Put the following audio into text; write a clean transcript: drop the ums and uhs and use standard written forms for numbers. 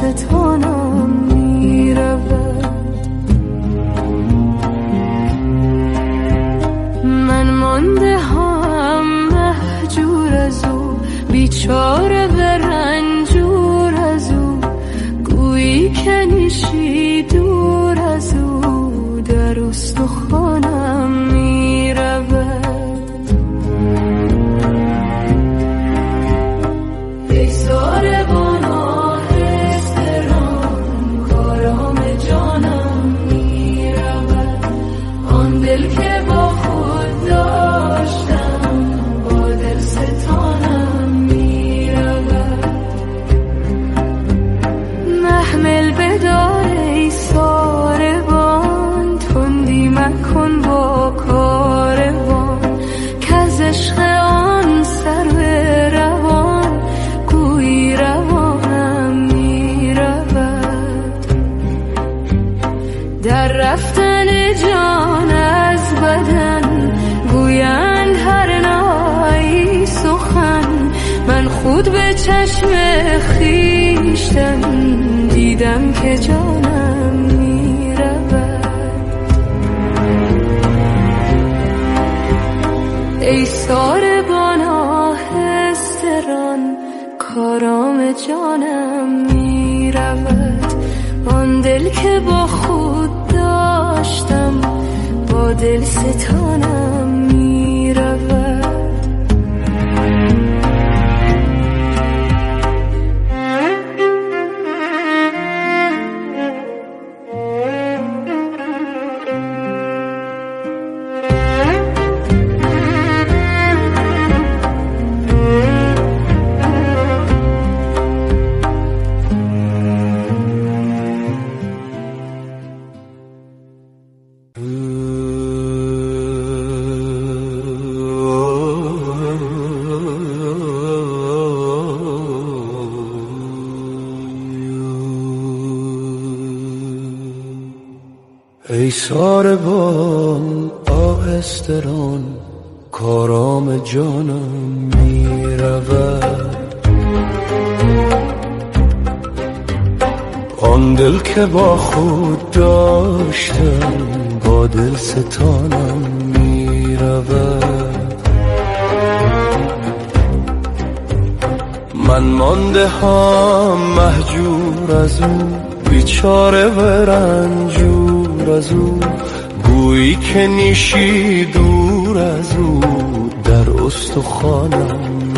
ستانم میرود. من مانده هم مهجور از او، بیچاره و رنجور از او، گویی که نیشی دور از او، در استخوانم میرود. ای ساربان آهسته‌ران، کارام جانم میرود. آن دل که با خود داشتم، با دل ستانم میرود. محمل بدار ای ساربان، تندی مکن با کاروان، کز عشق آن سرو روان، گویی روانم میرود. در رفتن جان از بدن، گویند هر نایی سخن، من خود به چشم خویشتن، دیدم که جانم میرود. ای ساربان آهسته‌ران، کارام جانم میرود. آن دل که با خود داشتم، با دل ستانم میرود. ای ساربان آهسته‌ران، کارام جانم میرود. آن دل که با خود داشتم، با دل ستانم میرود. من مانده هم مهجور از او، بیچاره و رنجور از او، گویی که نیشی دور از او، در استخوانم